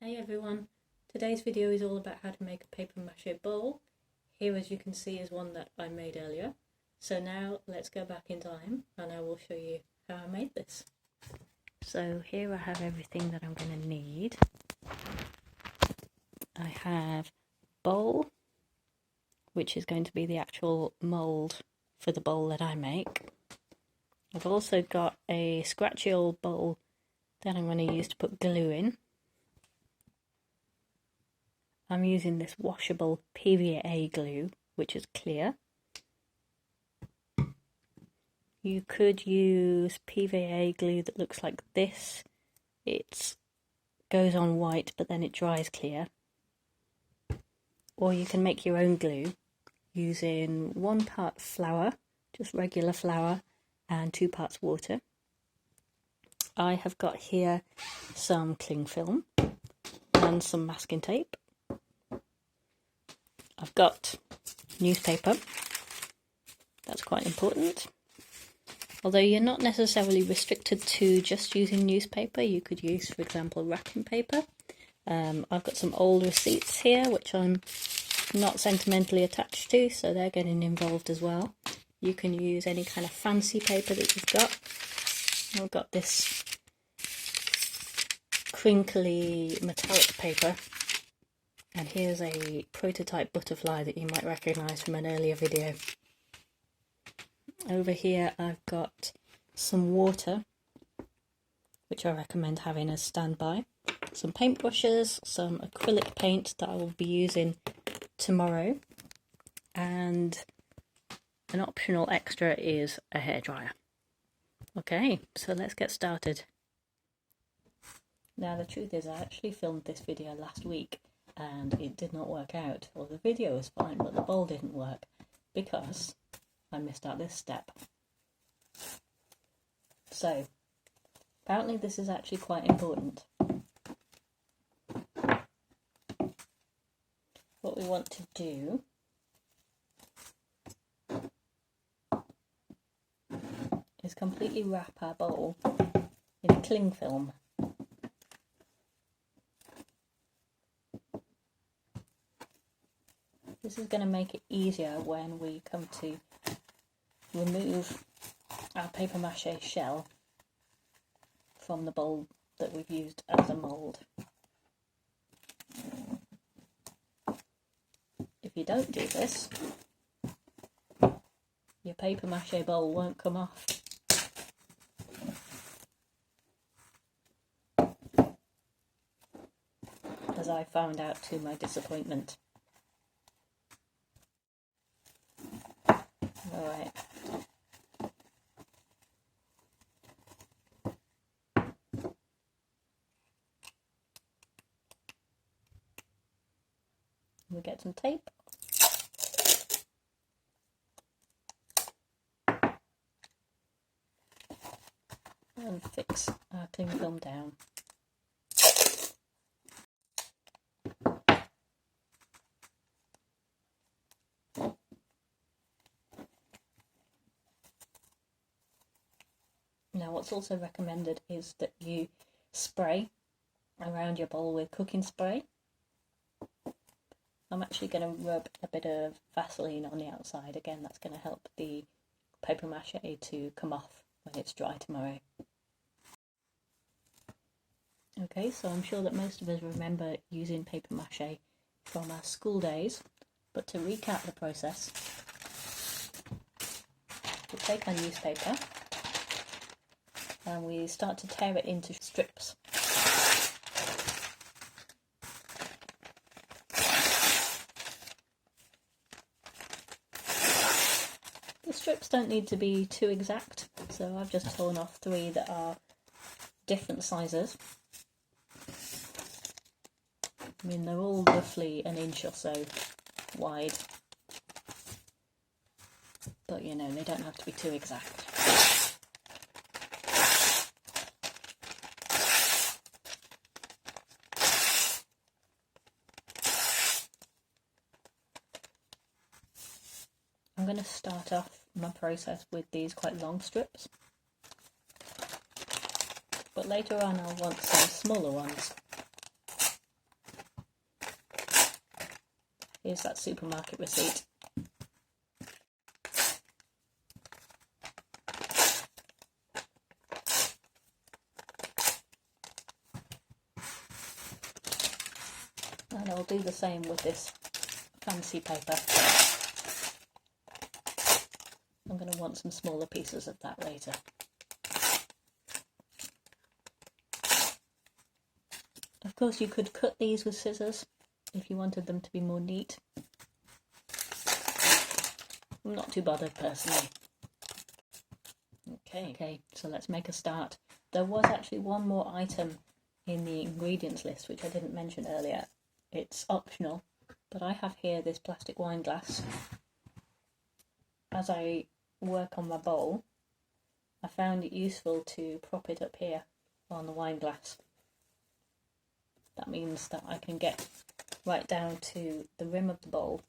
Hey everyone, today's video is all about how to make a paper mache bowl. Here, as you can see, is one that I made earlier. So now let's go back in time and I will show you how I made this. So here I have everything that I'm going to need. I have bowl, which is going to be the actual mould for the bowl that I make. I've also got a scratchy old bowl that I'm going to use to put glue in. I'm using this washable PVA glue, which is clear. You could use PVA glue that looks like this. It goes on white, but then it dries clear. Or you can make your own glue using 1 part flour, just regular flour, and 2 parts water. I have got here some cling film and some masking tape. I've got newspaper, that's quite important. Although you're not necessarily restricted to just using newspaper, you could use, for example, wrapping paper. I've got some old receipts here, which I'm not sentimentally attached to, so they're getting involved as well. You can use any kind of fancy paper that you've got. I've got this crinkly metallic paper. And here's a prototype butterfly that you might recognise from an earlier video. Over here I've got some water, which I recommend having as standby. Some paintbrushes, some acrylic paint that I will be using tomorrow. And an optional extra is a hairdryer. Okay, so let's get started. Now the truth is I actually filmed this video last week. And it did not work out. Well, the video was fine, but the bowl didn't work because I missed out this step. So, apparently this is actually quite important. What we want to do is completely wrap our bowl in cling film. This is going to make it easier when we come to remove our paper mache shell from the bowl that we've used as a mould. If you don't do this, your paper mache bowl won't come off. As I found out to my disappointment. Alright. We get some tape. And fix our cling film down. Now what's also recommended is that you spray around your bowl with cooking spray. I'm actually going to rub a bit of Vaseline on the outside. Again, that's going to help the paper mache to come off when it's dry tomorrow. Okay, so I'm sure that most of us remember using paper mache from our school days, but to recap the process, we take our newspaper and we start to tear it into strips. The strips don't need to be too exact, so I've just torn off 3 that are different sizes. I mean, they're all roughly 1 inch or so wide, but you know, they don't have to be too exact. I'm going to start off my process with these quite long strips, but later on I'll want some smaller ones. Here's that supermarket receipt. And I'll do the same with this fancy paper. I'm going to want some smaller pieces of that later. Of course, you could cut these with scissors if you wanted them to be more neat. I'm not too bothered personally. Okay, so let's make a start. There was actually one more item in the ingredients list which I didn't mention earlier. It's optional, but I have here this plastic wine glass. As I work on my bowl, I found it useful to prop it up here on the wine glass. That means that I can get right down to the rim of the bowl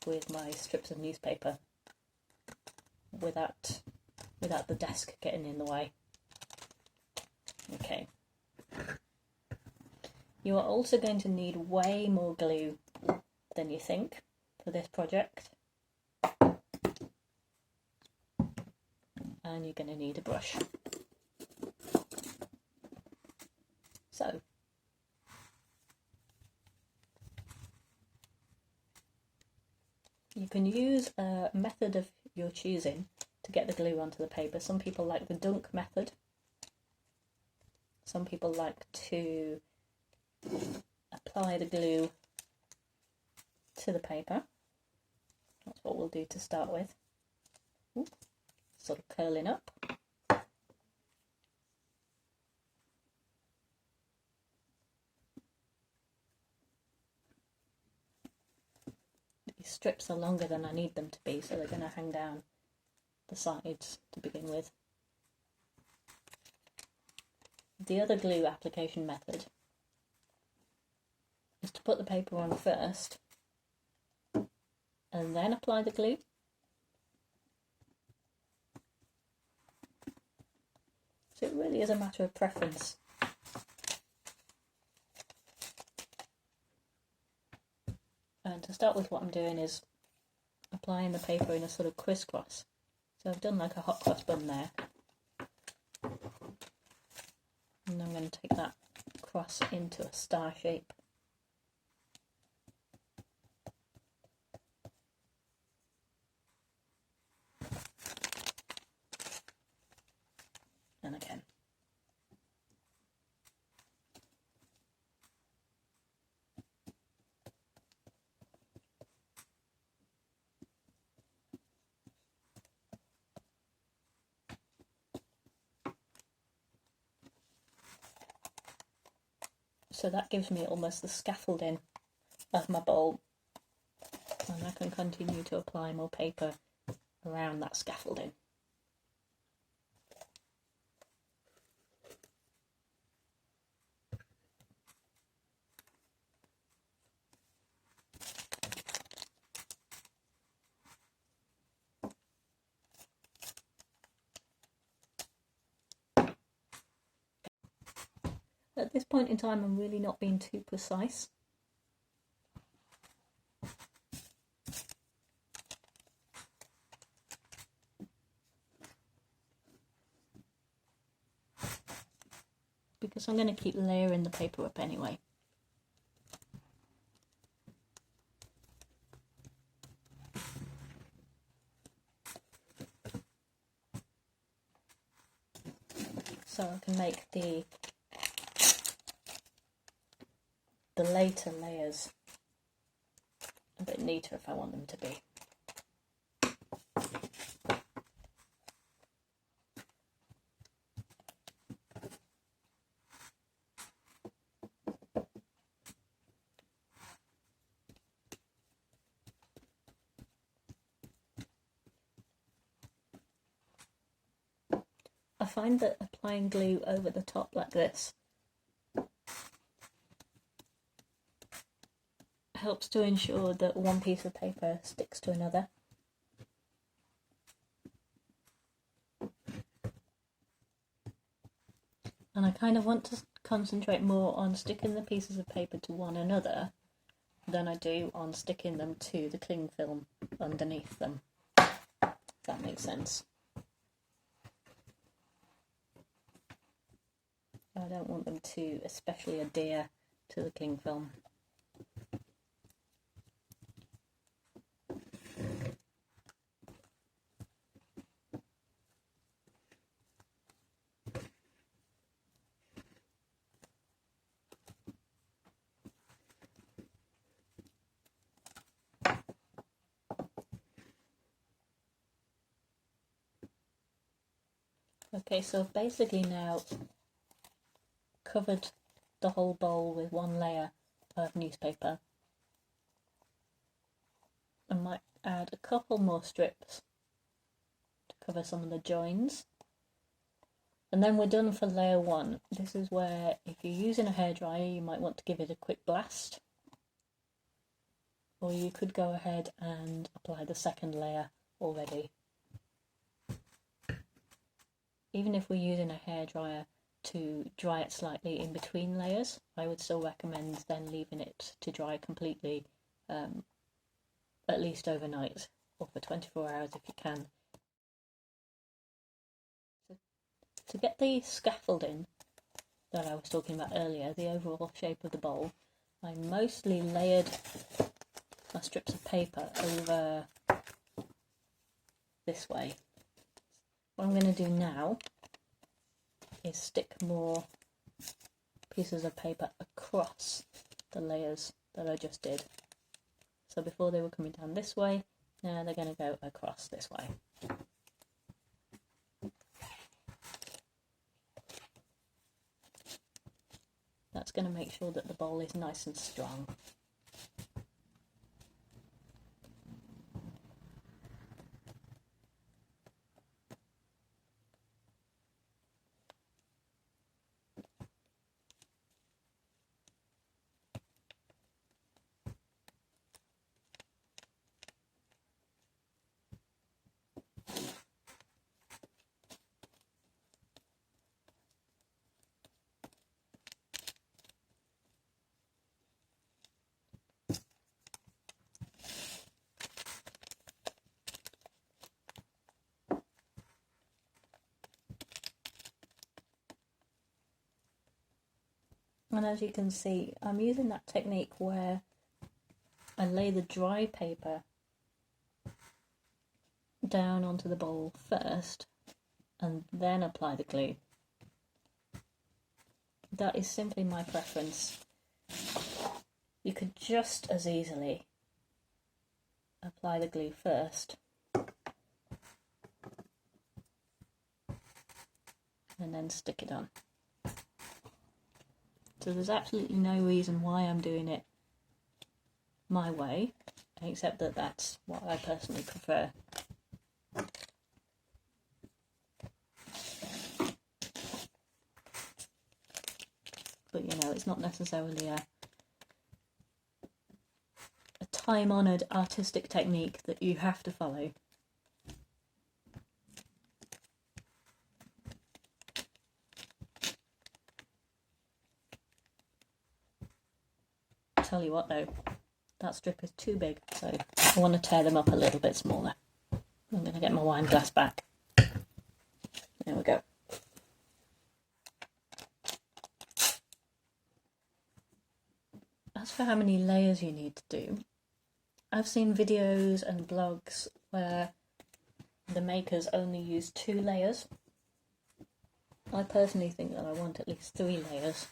with my strips of newspaper without the desk getting in the way. Okay. You are also going to need way more glue than you think for this project. And you're going to need a brush. So, you can use a method of your choosing to get the glue onto the paper. Some people like the dunk method. Some people like to apply the glue to the paper. That's what we'll do to start with. Ooh, sort of curling up. These strips are longer than I need them to be, so they're going to hang down the sides to begin with. The other glue application method is to put the paper on first and then apply the glue. So it really is a matter of preference. And to start with, what I'm doing is applying the paper in a sort of crisscross. So I've done like a hot cross bun there. And I'm going to take that cross into a star shape. And again. So that gives me almost the scaffolding of my bowl, and I can continue to apply more paper around that scaffolding. At this point in time, I'm really not being too precise. Because I'm going to keep layering the paper up anyway. So I can make the later layers a bit neater if I want them to be. I find that applying glue over the top like this helps to ensure that one piece of paper sticks to another. And I kind of want to concentrate more on sticking the pieces of paper to one another than I do on sticking them to the cling film underneath them, if that makes sense. I don't want them to especially adhere to the cling film. Okay, so I've basically now covered the whole bowl with one layer of newspaper. I might add a couple more strips to cover some of the joins. And then we're done for layer one. This is where, if you're using a hairdryer, you might want to give it a quick blast. Or you could go ahead and apply the second layer already. Even if we're using a hairdryer to dry it slightly in between layers, I would still recommend then leaving it to dry completely, at least overnight, or for 24 hours if you can. So, to get the scaffolding that I was talking about earlier, the overall shape of the bowl, I mostly layered my strips of paper over this way. What I'm going to do now is stick more pieces of paper across the layers that I just did. So before they were coming down this way, now they're going to go across this way. That's going to make sure that the bowl is nice and strong. And as you can see, I'm using that technique where I lay the dry paper down onto the bowl first and then apply the glue. That is simply my preference. You could just as easily apply the glue first and then stick it on. So there's absolutely no reason why I'm doing it my way, except that that's what I personally prefer. But you know, it's not necessarily a time-honoured artistic technique that you have to follow. Tell you what though, that strip is too big, so I want to tear them up a little bit smaller. I'm going to get my wine glass back. There we go. As for how many layers you need to do, I've seen videos and blogs where the makers only use 2 layers. I personally think that I want at least 3 layers.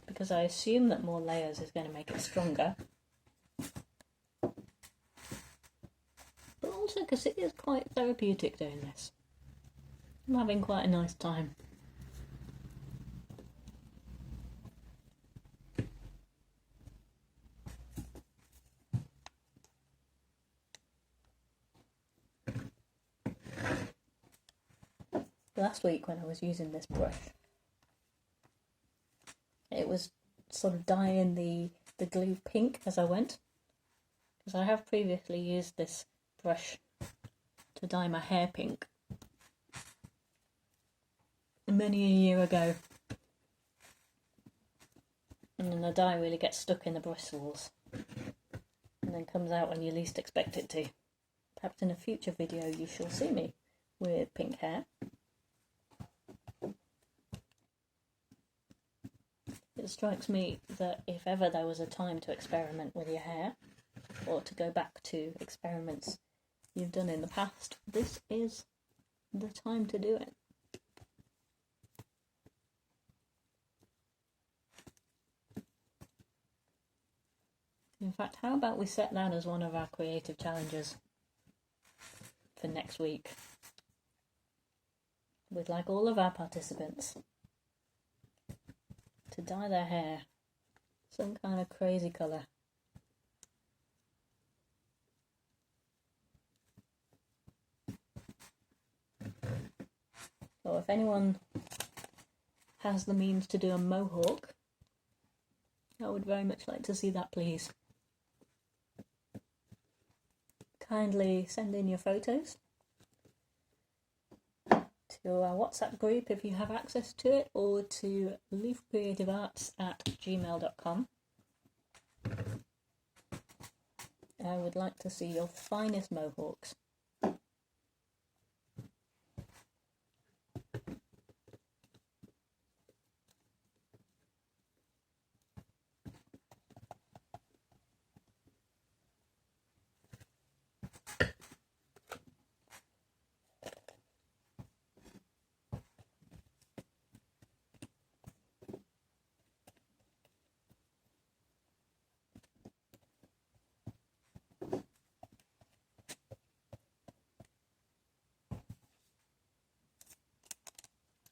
Because I assume that more layers is going to make it stronger. But also because it is quite therapeutic doing this. I'm having quite a nice time. Last week when I was using this brush, it was sort of dyeing the glue pink as I went, because I have previously used this brush to dye my hair pink, many a year ago. And then the dye really gets stuck in the bristles and then comes out when you least expect it to. Perhaps in a future video you shall see me with pink hair. It strikes me that if ever there was a time to experiment with your hair, or to go back to experiments you've done in the past, this is the time to do it. In fact, how about we set that as one of our creative challenges for next week? We'd like all of our participants to dye their hair some kind of crazy colour. So if anyone has the means to do a mohawk, I would very much like to see that, please. Kindly send in your photos to our WhatsApp group if you have access to it, or to leafcreativearts@gmail.com. I would like to see your finest mohawks.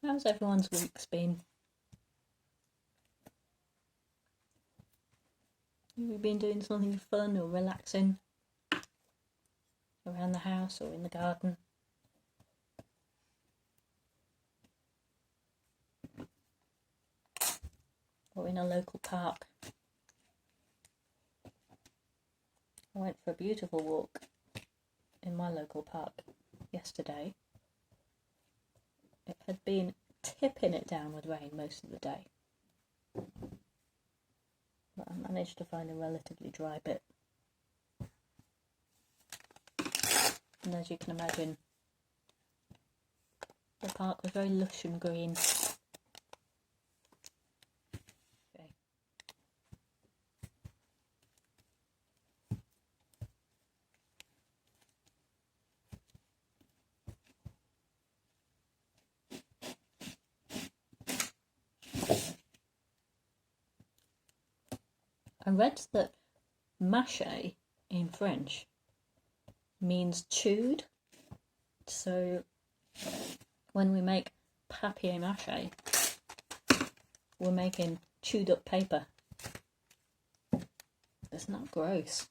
How's everyone's weeks been? Have you been doing something fun or relaxing around the house or in the garden? Or in a local park? I went for a beautiful walk in my local park yesterday. It had been tipping it down with rain most of the day, but I managed to find a relatively dry bit. And as you can imagine, the park was very lush and green. Okay. I read that mache in French means chewed, so when we make papier mache, we're making chewed up paper. Isn't that gross?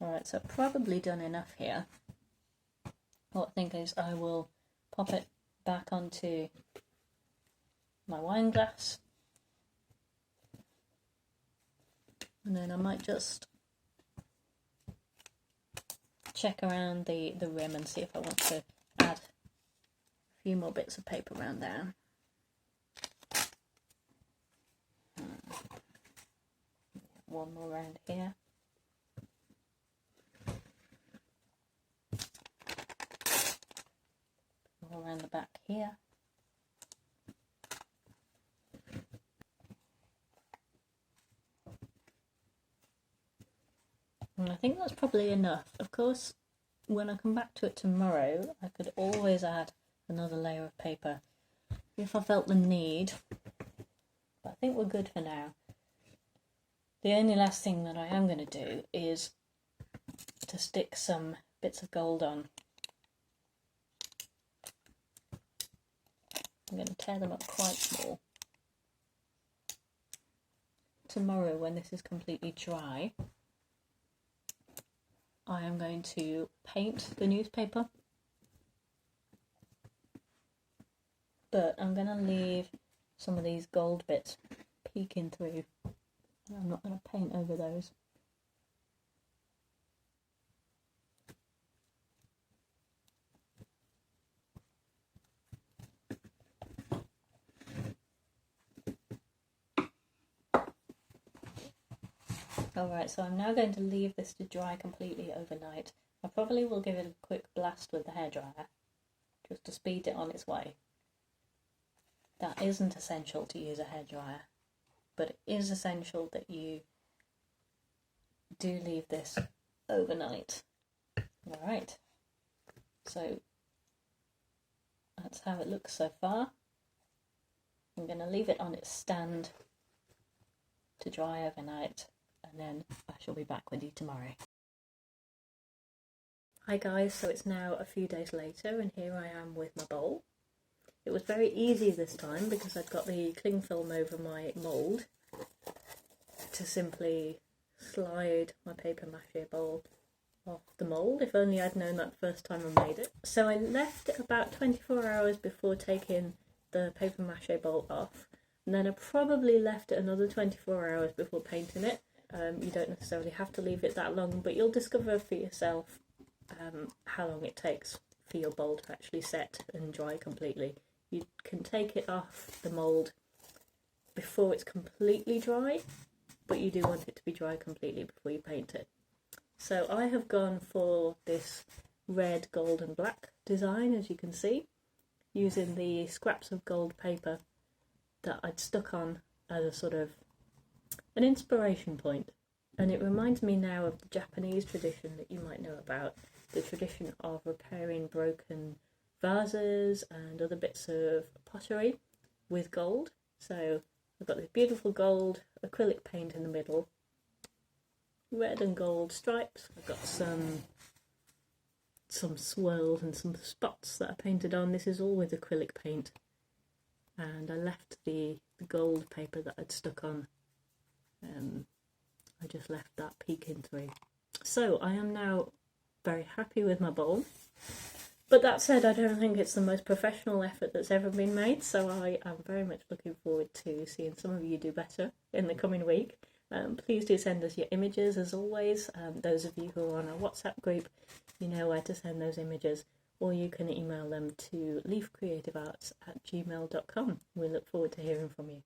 Alright, so I've probably done enough here. What I think is I will pop it back onto my wine glass, and then I might just check around the rim and see if I want to add a few more bits of paper around there. One more around here. All around the back here. And I think that's probably enough. Of course, when I come back to it tomorrow, I could always add another layer of paper if I felt the need. But I think we're good for now. The only last thing that I am going to do is to stick some bits of gold on. I'm going to tear them up quite small. Tomorrow, when this is completely dry, I am going to paint the newspaper, but I'm going to leave some of these gold bits peeking through. I'm not going to paint over those. Alright, so I'm now going to leave this to dry completely overnight. I probably will give it a quick blast with the hairdryer, just to speed it on its way. That isn't essential to use a hairdryer, but it is essential that you do leave this overnight. Alright, so that's how it looks so far. I'm going to leave it on its stand to dry overnight, and then I shall be back with you tomorrow. Hi guys, so it's now a few days later and here I am with my bowl. It was very easy this time because I'd got the cling film over my mould to simply slide my paper mache bowl off the mould. If only I'd known that the first time I made it. So I left it about 24 hours before taking the paper mache bowl off, and then I probably left it another 24 hours before painting it. You don't necessarily have to leave it that long, but you'll discover for yourself how long it takes for your bowl to actually set and dry completely. You can take it off the mould before it's completely dry, but you do want it to be dry completely before you paint it. So I have gone for this red, gold and black design, as you can see, using the scraps of gold paper that I'd stuck on as a sort of an inspiration point. And it reminds me now of the Japanese tradition that you might know about, the tradition of repairing broken vases and other bits of pottery with gold. So I've got this beautiful gold acrylic paint in the middle, red and gold stripes. I've got some swirls and some spots that are painted on. This is all with acrylic paint, and I left the gold paper that I'd stuck on. I just left that peeking through. So I am now very happy with my bowl. But that said, I don't think it's the most professional effort that's ever been made, so I am very much looking forward to seeing some of you do better in the coming week. Please do send us your images, as always. Those of you who are on our WhatsApp group, you know where to send those images, or you can email them to leafcreativearts@gmail.com. We look forward to hearing from you.